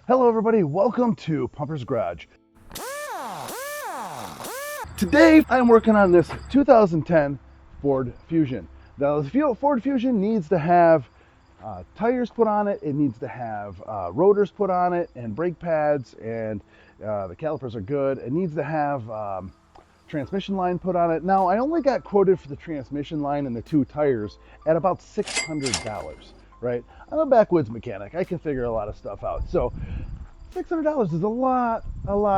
Hello everybody, welcome to Pumper's Garage. Today I'm working on this 2010 Ford Fusion. Now the Ford Fusion needs to have tires put on it, it needs to have rotors put on it and brake pads, and the calipers are good. It needs to have transmission line put on it. Now I only got quoted for the transmission line and the two tires at about $600, right? I'm a backwoods mechanic. I can figure a lot of stuff out. So $600 is a lot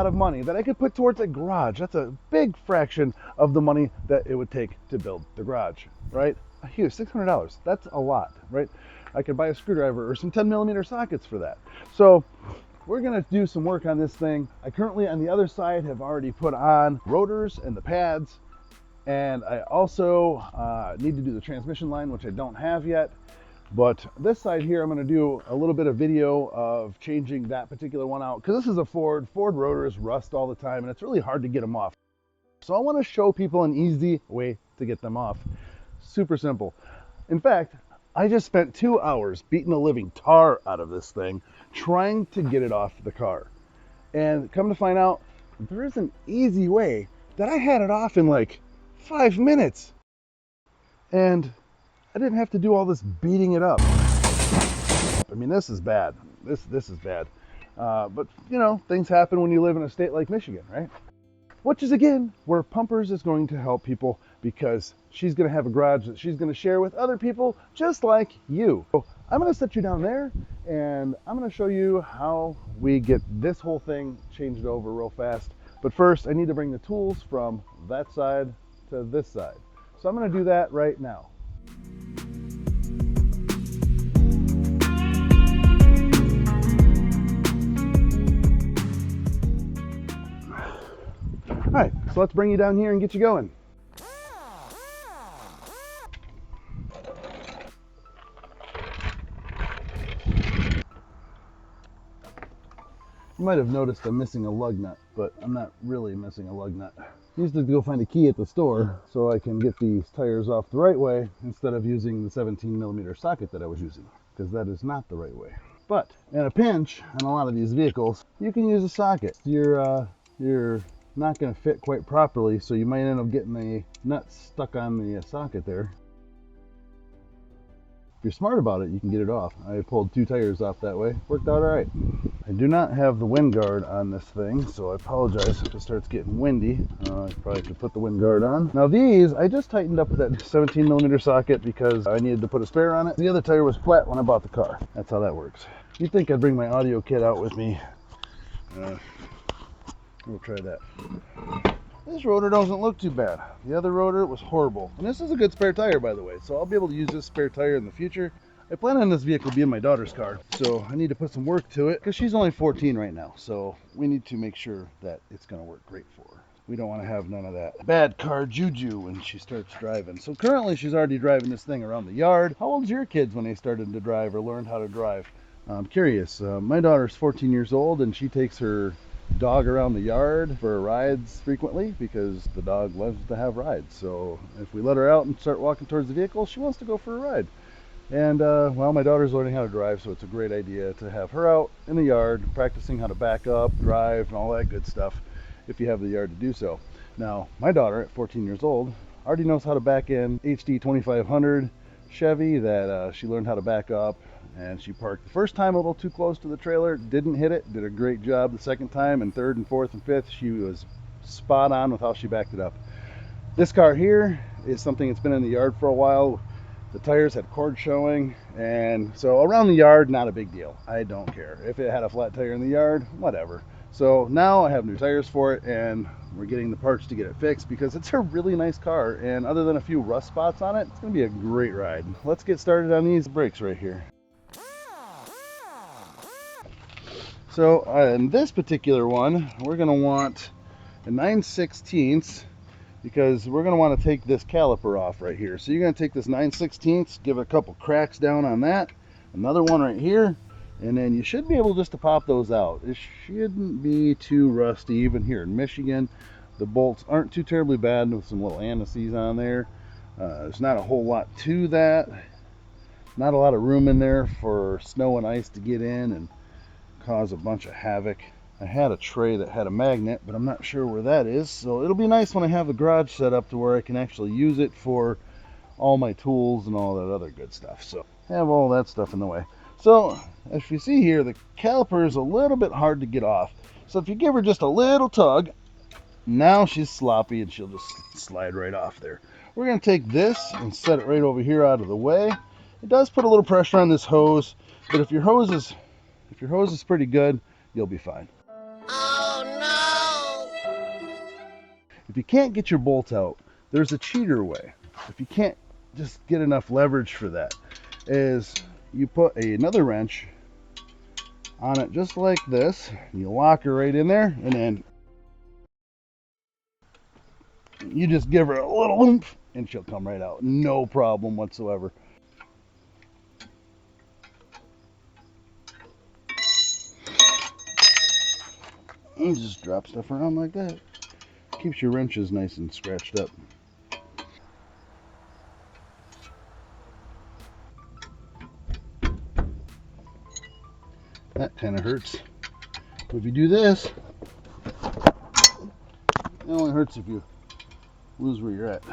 of money that I could put towards a garage. That's a big fraction of the money that it would take to build the garage, right? Huge, $600, that's a lot, right? I could buy a screwdriver or some 10mm sockets for that. So we're gonna do some work on this thing. I currently on the other side have already put on rotors and the pads, and I also need to do the transmission line, which I don't have yet. But this side here, I'm going to do a little bit of video of changing that particular one out, because this is a Ford rotors rust all the time and it's really hard to get them off. So I want to show people an easy way to get them off. Super simple. In fact, I just spent 2 hours beating the living tar out of this thing trying to get it off the car. And come to find out, there is an easy way that I had it off in like 5 minutes. And I didn't have to do all this beating it up. I mean, this is bad. This is bad. But, you know, things happen when you live in a state like Michigan, right? Which is, again, where Pumpers is going to help people, because she's going to have a garage that she's going to share with other people just like you. So I'm going to set you down there, and I'm going to show you how we get this whole thing changed over real fast. But first, I need to bring the tools from that side to this side. So I'm going to do that right now. All right, so let's bring you down here and get you going. You might have noticed I'm missing a lug nut, but I'm not really missing a lug nut. I used to go find a key at the store so I can get these tires off the right way instead of using the 17mm socket that I was using, because that is not the right way. But in a pinch, on a lot of these vehicles, you can use a socket. You're not going to fit quite properly, so you might end up getting the nut stuck on the socket there. If you're smart about it, you can get it off. I pulled 2 tires off that way. Worked out all right. I do not have the wind guard on this thing, so I apologize if it starts getting windy. I probably could put the wind guard on. Now these, I just tightened up with that 17mm socket because I needed to put a spare on it. The other tire was flat when I bought the car. That's how that works. You'd think I'd bring my audio kit out with me. We'll try that. This rotor doesn't look too bad. The other rotor was horrible. And this is a good spare tire, by the way, so I'll be able to use this spare tire in the future. I plan on this vehicle being my daughter's car, so I need to put some work to it, because she's only 14 right now, so we need to make sure that it's going to work great for her. We don't want to have none of that bad car juju when she starts driving. So currently she's already driving this thing around the yard. How old's your kids when they started to drive or learned how to drive? I'm curious. My daughter's 14 years old, and she takes her dog around the yard for rides frequently because the dog loves to have rides. So if we let her out and start walking towards the vehicle, she wants to go for a ride. And well, my daughter's learning how to drive, so it's a great idea to have her out in the yard practicing how to back up, drive, and all that good stuff if you have the yard to do so. Now my daughter at 14 years old already knows how to back in HD 2500 Chevy that she learned how to back up, and she parked the first time a little too close to the trailer, didn't hit it, did a great job the second time, and third and fourth and fifth she was spot on with how she backed it up. This car here is something that's been in the yard for a while. The tires had cord showing, and so around the yard, not a big deal. I don't care. If it had a flat tire in the yard, whatever. So now I have new tires for it, and we're getting the parts to get it fixed because it's a really nice car, and other than a few rust spots on it, it's going to be a great ride. Let's get started on these brakes right here. So in this particular one, we're going to want a 9/16 because we're going to want to take this caliper off right here. So you're going to take this 9/16, give it a couple cracks down on that, another one right here, and then you should be able just to pop those out. It shouldn't be too rusty. Even here in Michigan, the bolts aren't too terribly bad with some little anti-seize on there. There's not a whole lot to that. Not a lot of room in there for snow and ice to get in and cause a bunch of havoc. I had a tray that had a magnet, but I'm not sure where that is. So it'll be nice when I have the garage set up to where I can actually use it for all my tools and all that other good stuff. So have all that stuff in the way. So as you see here, the caliper is a little bit hard to get off. So if you give her just a little tug, now she's sloppy and she'll just slide right off there. We're going to take this and set it right over here out of the way. It does put a little pressure on this hose, but if your hose is pretty good, you'll be fine. Oh no! If you can't get your bolt out, there's a cheater way. If you can't just get enough leverage for that, is you put another wrench on it just like this, and you lock her right in there, and then you just give her a little oomph and she'll come right out, no problem whatsoever. You just drop stuff around like that. Keeps your wrenches nice and scratched up. That kind of hurts. But if you do this, it only hurts if you lose where you're at.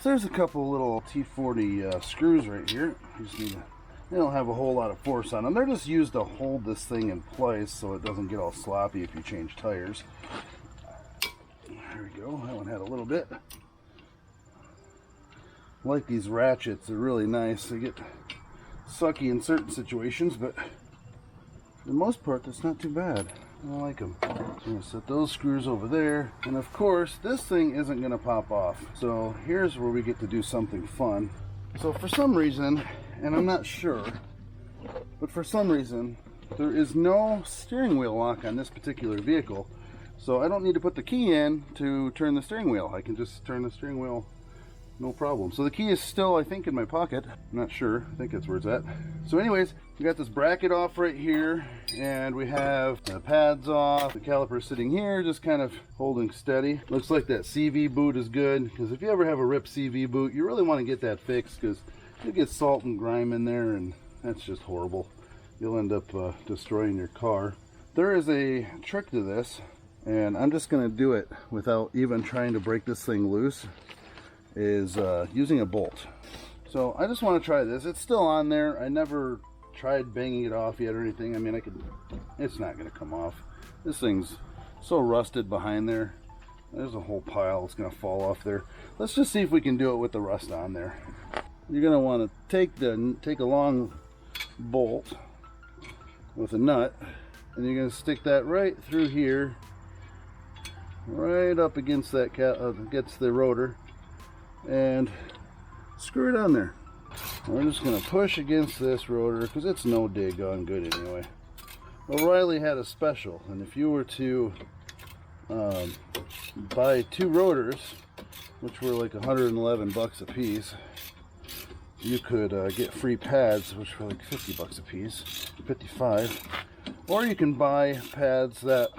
So there's a couple little T40 screws right here. You just need to, they don't have a whole lot of force on them. They're just used to hold this thing in place so it doesn't get all sloppy if you change tires. There we go. That one had a little bit. I like these ratchets. They're really nice. They get sucky in certain situations, but for the most part, that's not too bad. I like them. So I'm going to set those screws over there. And of course, this thing isn't going to pop off. So here's where we get to do something fun. So for some reason, and I'm not sure, but for some reason, there is no steering wheel lock on this particular vehicle. So I don't need to put the key in to turn the steering wheel. I can just turn the steering wheel, no problem. So the key is still, I think, in my pocket. I'm not sure. I think that's where it's at. So anyways, we got this bracket off right here, and we have the pads off. The caliper sitting here, just kind of holding steady. Looks like that CV boot is good, because if you ever have a ripped CV boot, you really want to get that fixed, because you get salt and grime in there, and that's just horrible. You'll end up destroying your car. There is a trick to this, and I'm just going to do it without even trying to break this thing loose, is using a bolt. So I just want to try this. It's still on there. I never tried banging it off yet or anything. I mean, it's not going to come off. This thing's so rusted behind there. There's a whole pile that's going to fall off there. Let's just see if we can do it with the rust on there. You're going to want to take a long bolt with a nut, and you're going to stick that right through here, right up against that against the rotor, and screw it on there. We're just going to push against this rotor because it's no dig on good anyway. O'Reilly had a special, and if you were to buy 2 rotors, which were like 111 bucks a piece, you could get free pads, which were like 50 bucks a piece, 55. Or you can buy pads that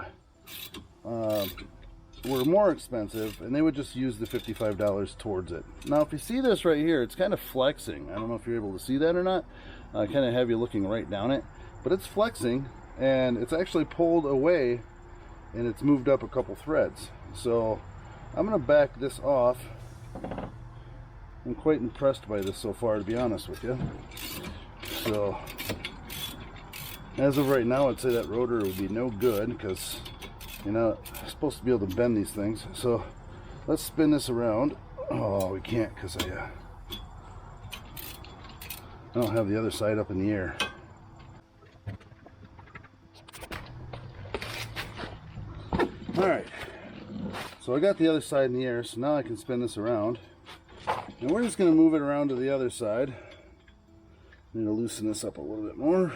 were more expensive, and they would just use the $55 towards it. Now if you see this right here, it's kind of flexing. I don't know if you're able to see that or not. I kind of have you looking right down it, but it's flexing, and it's actually pulled away, and it's moved up a couple threads. So I'm going to back this off. I'm quite impressed by this so far, to be honest with you. So as of right now, I'd say that rotor would be no good, because you know, I'm supposed to be able to bend these things. So let's spin this around. Oh, we can't, because I don't have the other side up in the air. Alright, so I got the other side in the air, so now I can spin this around. And we're just going to move it around to the other side. Need to loosen this up a little bit more.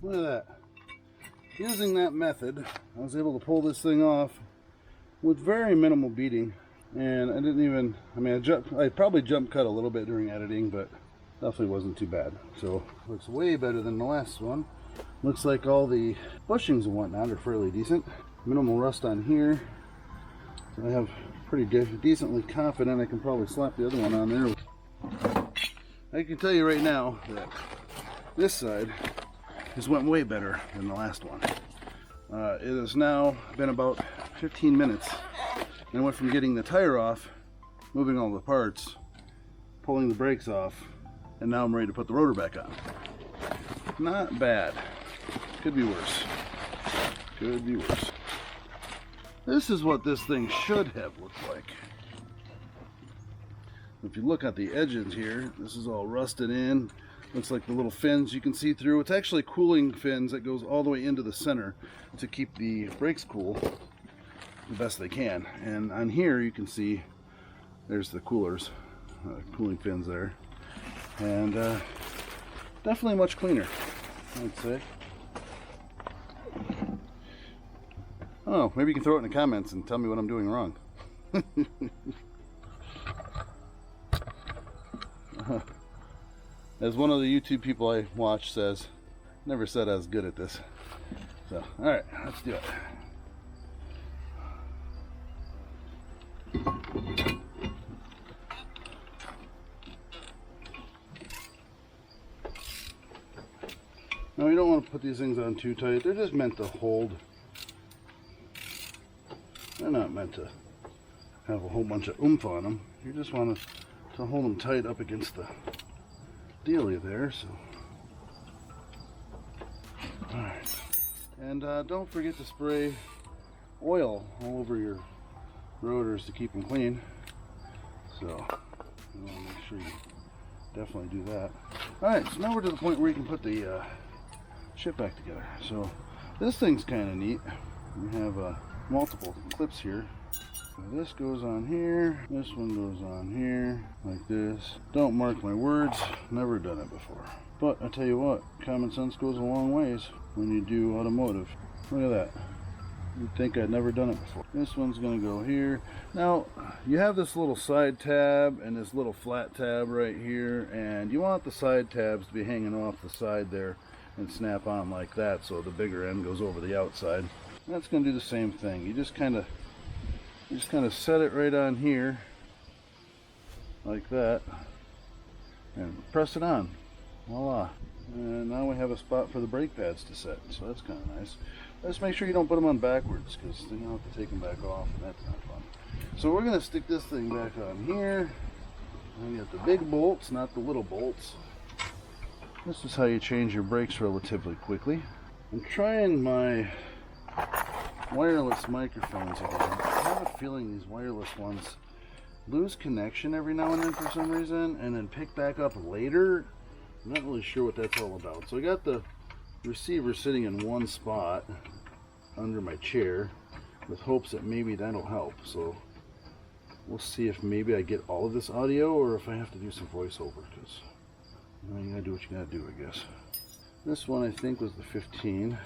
Look at that. Using that method, I was able to pull this thing off with very minimal beating. And I didn't even, I mean, I probably jump cut a little bit during editing, but definitely wasn't too bad. So, looks way better than the last one. Looks like all the bushings and whatnot are fairly decent. Minimal rust on here. So I have pretty decently confident I can probably slap the other one on there. I can tell you right now that this side has went way better than the last one. It has now been about 15 minutes, and I went from getting the tire off, moving all the parts, pulling the brakes off, and now I'm ready to put the rotor back on. Not bad. Could be worse. Could be worse. This is what this thing should have looked like. If you look at the edges here, this is all rusted in. Looks like the little fins you can see through. It's actually cooling fins that goes all the way into the center to keep the brakes cool the best they can. And on here you can see there's the coolers, cooling fins there. And definitely much cleaner, I'd say. Oh, maybe you can throw it in the comments and tell me what I'm doing wrong. As one of the YouTube people I watch says, never said I was good at this. So, alright, let's do it. Now, you don't want to put these things on too tight. They're just meant to hold. They're not meant to have a whole bunch of oomph on them. You just want to hold them tight up against the dealie there. So, all right, and don't forget to spray oil all over your rotors to keep them clean. So you want to make sure you definitely do that. All right, so now we're to the point where you can put the shit back together. So this thing's kind of neat. We have multiple clips here. So this goes on here, this one goes on here, like this. Don't mark my words, never done it before. But I tell you what, common sense goes a long ways when you do automotive. Look at that. You'd think I'd never done it before. This one's gonna go here. Now, you have this little side tab and this little flat tab right here, and you want the side tabs to be hanging off the side there and snap on like that, so the bigger end goes over the outside. That's gonna do the same thing. You just kind of set it right on here like that and press it on. Voila. And now we have a spot for the brake pads to set, so that's kind of nice. Just make sure you don't put them on backwards, because then you'll have to take them back off, and that's not fun. So we're going to stick this thing back on here. And you got the big bolts, not the little bolts. This is how you change your brakes relatively quickly. I'm trying my wireless microphones again. I have a feeling these wireless ones lose connection every now and then for some reason, and then pick back up later. I'm not really sure what that's all about. So I got the receiver sitting in one spot under my chair with hopes that maybe that'll help. So we'll see if maybe I get all of this audio or if I have to do some voiceover, because you gotta do what you gotta do, I guess. This one I think was the 15.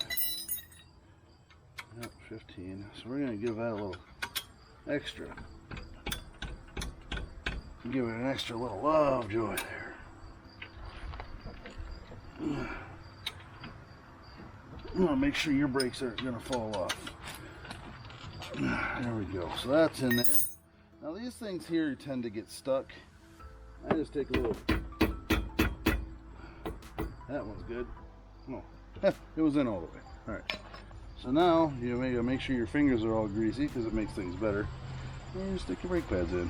Yep, 15. So we're gonna give that a little extra. Give it an extra little love joy there. Make sure your brakes aren't going to fall off. There we go. So that's in there. Now these things here tend to get stuck. I just take a little. That one's good. Oh, it was in all the way. All right. So now you make sure your fingers are all greasy, because it makes things better. And you stick your brake pads in.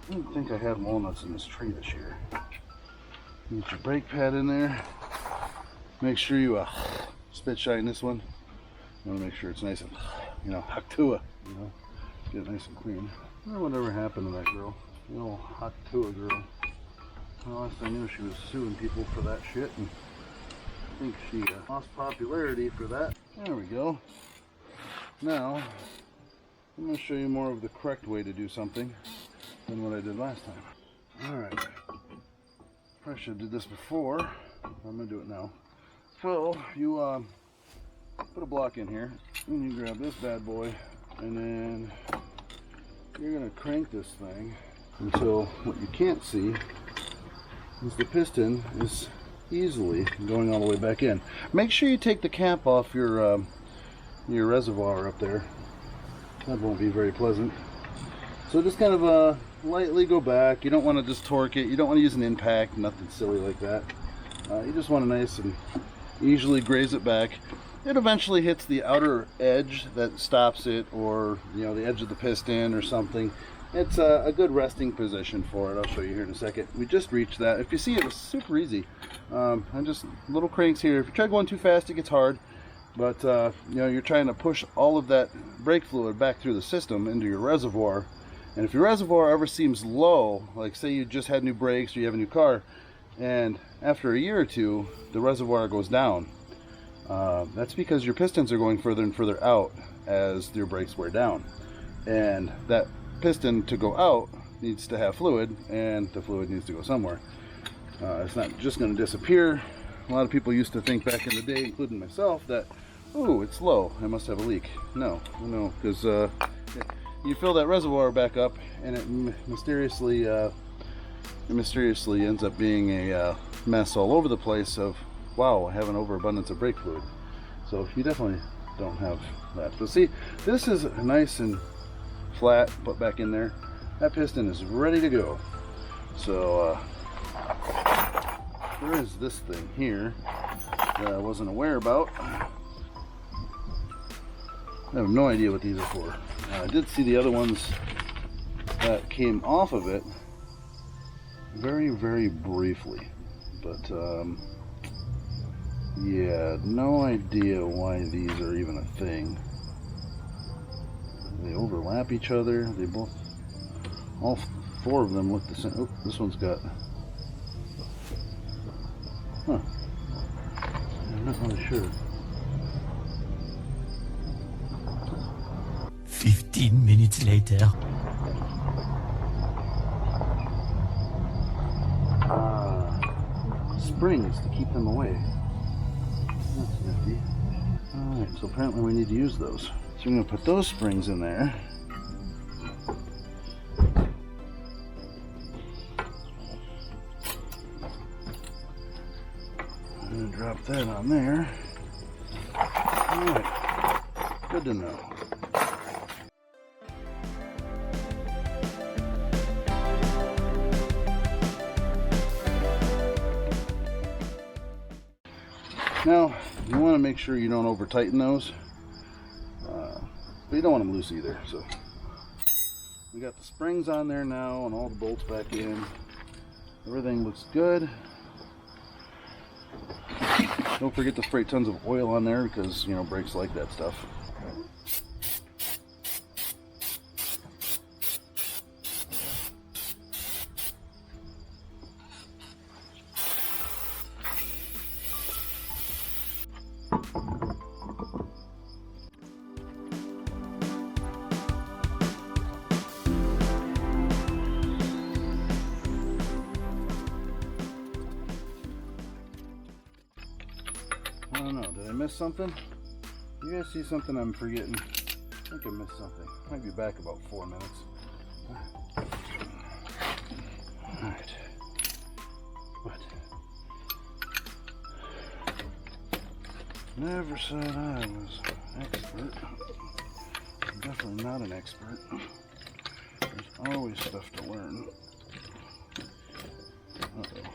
I didn't think I had walnuts in this tree this year. Get your brake pad in there. Make sure you spit shine this one. You want to make sure it's nice and, Haktua, get it nice and clean. I wonder whatever happened to that girl, the old Haktua girl. Well, last I knew she was suing people for that shit, and I think she lost popularity for that. There we go. Now, I'm going to show you more of the correct way to do something than what I did last time. Alright. Probably should have did this before. I'm gonna do it now. So you put a block in here, and you grab this bad boy, and then you're gonna crank this thing until what you can't see is the piston is easily going all the way back in. Make sure you take the cap off your reservoir up there. That won't be very pleasant. So just kind of lightly go back. You don't want to just torque it. You don't want to use an impact, nothing silly like that. You just want to nice and easily graze it back. It eventually hits the outer edge that stops it, or the edge of the piston or something. It's a good resting position for it. I'll show you here in a second. We just reached that. If you see, it was super easy. I'm just little cranks here. If you try going too fast, it gets hard. But you're trying to push all of that brake fluid back through the system into your reservoir. And if your reservoir ever seems low, like say you just had new brakes or you have a new car, and after a year or two the reservoir goes down, that's because your pistons are going further and further out as your brakes wear down. And that piston to go out needs to have fluid, and the fluid needs to go somewhere. It's not just going to disappear. A lot of people used to think back in the day, including myself, that, oh, it's low, I must have a leak. No, because you fill that reservoir back up, and it mysteriously ends up being a mess all over the place of, wow, I have an overabundance of brake fluid. So you definitely don't have that. But see, this is nice and flat, put back in there. That piston is ready to go. So there is this thing here that I wasn't aware about. I have no idea what these are for. I did see the other ones that came off of it very, very briefly, but yeah, no idea why these are even a thing. They overlap each other. They both, all four of them look the same. Oh, this one's got, I'm not really sure. 15 minutes later. Springs to keep them away. That's nifty. Alright, so apparently we need to use those. So I'm going to put those springs in there. I'm going to drop that on there. Alright, good to know. Now, you want to make sure you don't over tighten those, but you don't want them loose either. So we got the springs on there now and all the bolts back in. Everything looks good. Don't forget to spray tons of oil on there because, brakes like that stuff. I don't know, did I miss something? You guys see something I'm forgetting? I think I missed something. Might be back about 4 minutes. Alright. But never said I was an expert. I'm definitely not an expert. There's always stuff to learn. Uh-oh.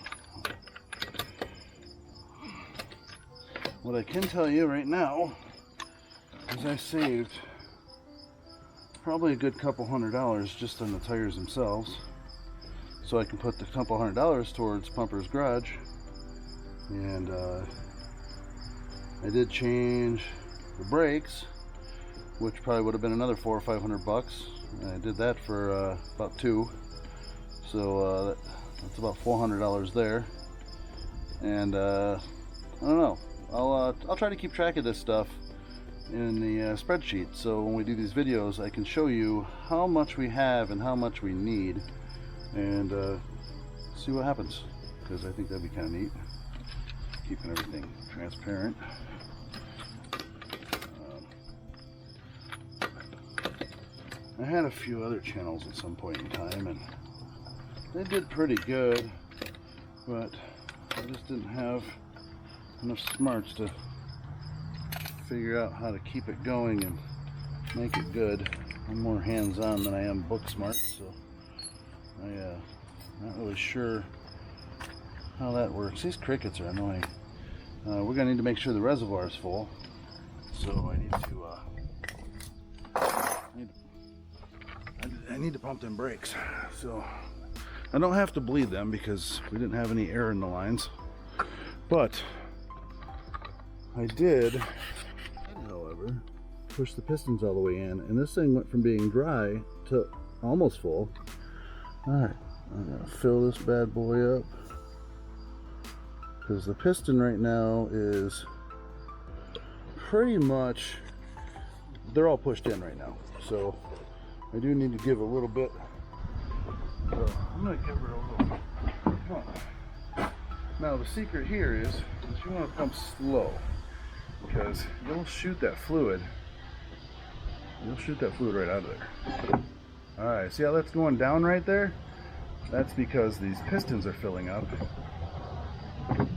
What I can tell you right now is I saved probably a good couple $100 just on the tires themselves, so I can put the couple $100 towards Pumper's Garage. And I did change the brakes, which probably would have been another $400 or $500, and I did that for about $2, so that's about $400 there. And I don't know, I'll try to keep track of this stuff in the spreadsheet, so when we do these videos I can show you how much we have and how much we need, and see what happens. because I think that'd be kind of neat, keeping everything transparent. I had a few other channels at some point in time, and they did pretty good, but I just didn't have enough smarts to figure out how to keep it going and make it good. I'm more hands-on than I am book smart, so I'm not really sure how that works. These crickets are annoying. We're gonna need to make sure the reservoir is full, so I need to pump them brakes. So I don't have to bleed them because we didn't have any air in the lines, but I did, however, push the pistons all the way in, and this thing went from being dry to almost full. Alright, I'm gonna fill this bad boy up, because the piston right now is pretty much, they're all pushed in right now, so I do need to give a little bit. So I'm gonna give her a little pump. Now the secret here is you want to pump slow, because you'll shoot that fluid. You'll shoot that fluid right out of there. All right, see how that's going down right there? That's because these pistons are filling up, and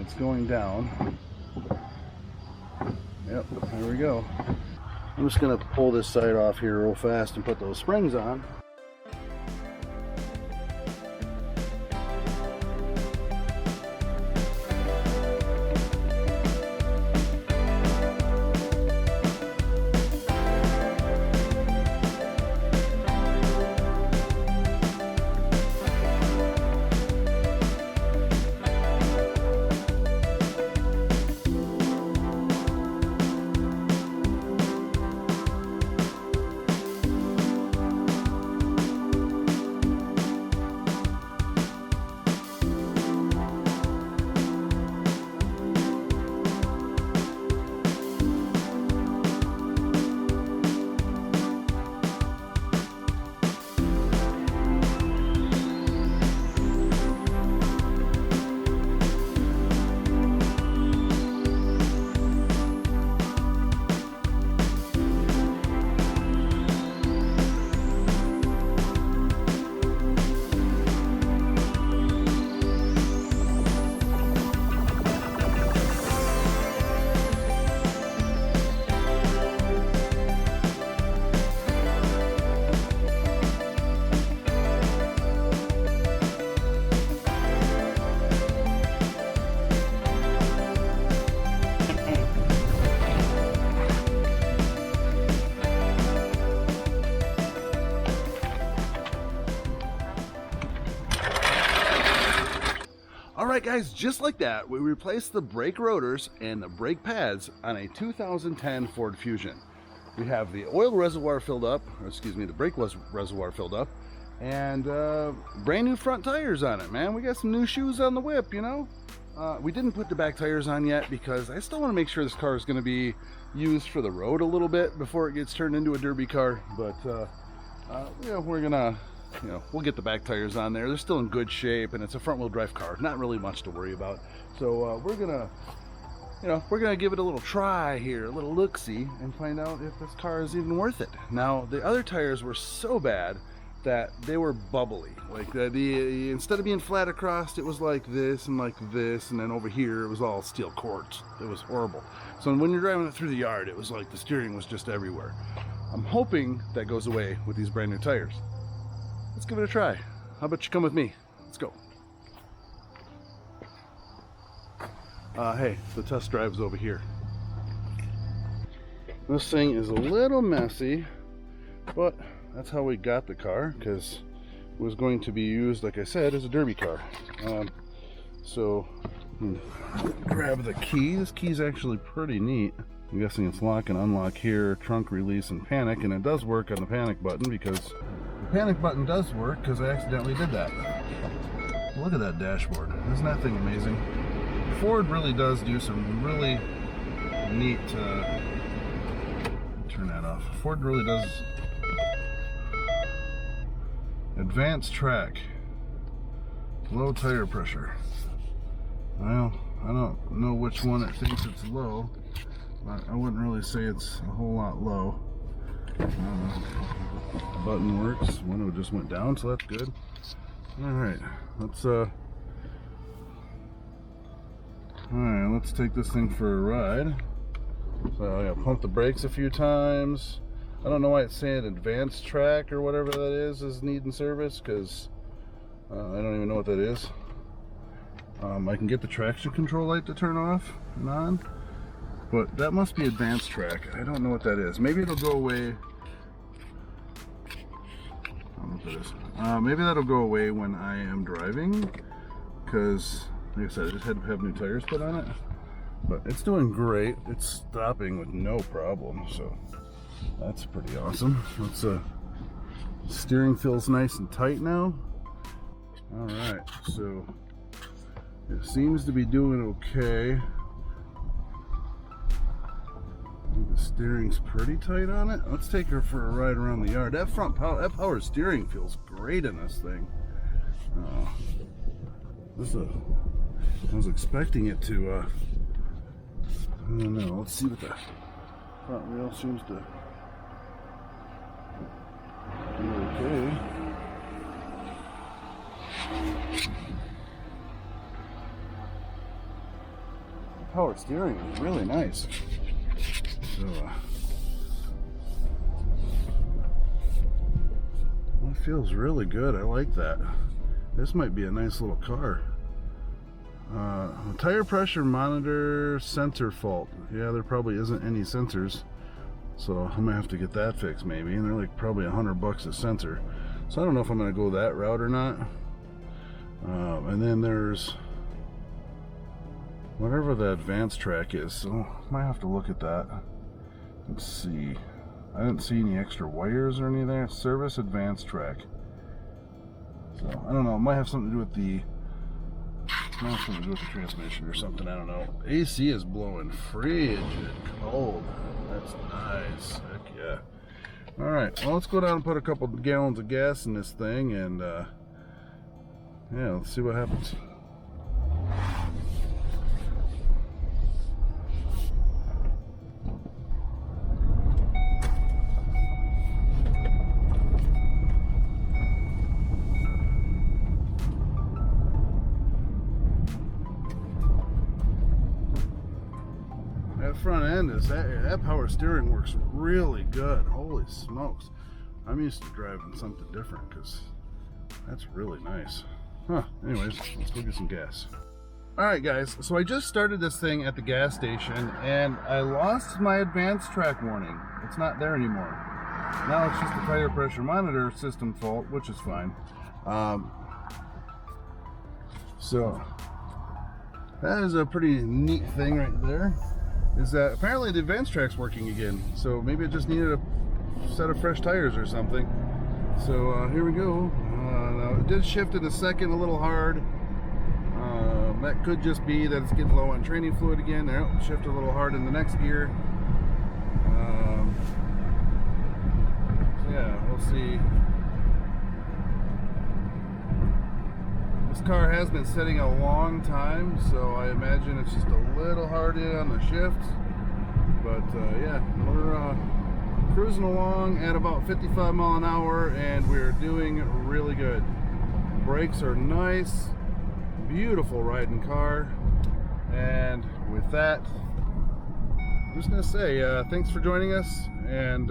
it's going down. Yep, there we go. I'm just gonna pull this side off here real fast and put those springs on. Alright guys, just like that, we replaced the brake rotors and the brake pads on a 2010 Ford Fusion. We have the oil reservoir filled up, or excuse me, the brake reservoir filled up, and brand new front tires on it, man. We got some new shoes on the whip, you know? We didn't put the back tires on yet because I still want to make sure this car is going to be used for the road a little bit before it gets turned into a derby car, but yeah, we're gonna, we'll get the back tires on there. They're still in good shape, and it's a front-wheel drive car. Not really much to worry about. So we're gonna give it a little try here, a little look-see, and find out if this car is even worth it. Now, the other tires were so bad that they were bubbly. Like instead of being flat across, it was like this, and then over here it was all steel quartz. It was horrible. So when you're driving it through the yard, it was like the steering was just everywhere. I'm hoping that goes away with these brand new tires. Let's give it a try. How about you come with me? Let's go. Hey, the test drive's over here. This thing is a little messy, but that's how we got the car, because it was going to be used, like I said, as a derby car. So, grab the key. This key's actually pretty neat. I'm guessing it's lock and unlock here, trunk release, and panic, and it does work on the panic button, because the panic button does work, because I accidentally did that. Look at that dashboard. Isn't that thing amazing? Ford really does do some really neat, turn that off. Ford really does advanced track Low tire pressure. Well, I don't know which one it thinks it's low, but I wouldn't really say it's a whole lot low. Button works. Window just went down, so that's good. Alright, let's take this thing for a ride. So I pump the brakes a few times. I don't know why it's saying advanced track or whatever that is needing service, because I don't even know what that is. I can get the traction control light to turn off and on, but that must be advanced track. I don't know what that is. Maybe it'll go away. I don't know what that is. Maybe that'll go away when I am driving, because like I said, I just had to have new tires put on it. But it's doing great. It's stopping with no problem, so that's pretty awesome. Steering feels nice and tight now. All right, so it seems to be doing okay. The steering's pretty tight on it. Let's take her for a ride around the yard. That power steering feels great in this thing. I was expecting it to. I don't know. Let's see what the front wheel seems to do. Okay. Power steering is really nice. So, it feels really good. I like that. This might be a nice little car. Tire pressure monitor sensor fault. Yeah, there probably isn't any sensors, so I'm gonna have to get that fixed maybe. And they're like probably $100 a sensor. So I don't know if I'm gonna go that route or not. And then there's whatever the advanced track is, so I might have to look at that. Let's see. I didn't see any extra wires or anything there. Service advanced track. So I don't know. It might have something to do with the transmission or something. I don't know. AC is blowing frigid cold. That's nice. Heck yeah. All right. Well, let's go down and put a couple gallons of gas in this thing, and yeah, let's see what happens. That front end is that power steering works really good. Holy smokes. I'm used to driving something different because that's really nice. Anyways, let's go get some gas. Alright guys, so I just started this thing at the gas station and I lost my advanced track warning. It's not there anymore. Now it's just the tire pressure monitor system fault, which is fine. So that is a pretty neat thing right there. Is that apparently the advanced track's working again. So maybe it just needed a set of fresh tires or something. So here we go. Now it did shift in a second a little hard. That could just be that it's getting low on training fluid again. There, shift a little hard in the next gear. So yeah, we'll see. This car has been sitting a long time, so I imagine it's just a little hard in on the shifts. But yeah, we're cruising along at about 55 mile an hour and we're doing really good. Brakes are nice, beautiful riding car. And with that, I'm just gonna say thanks for joining us, and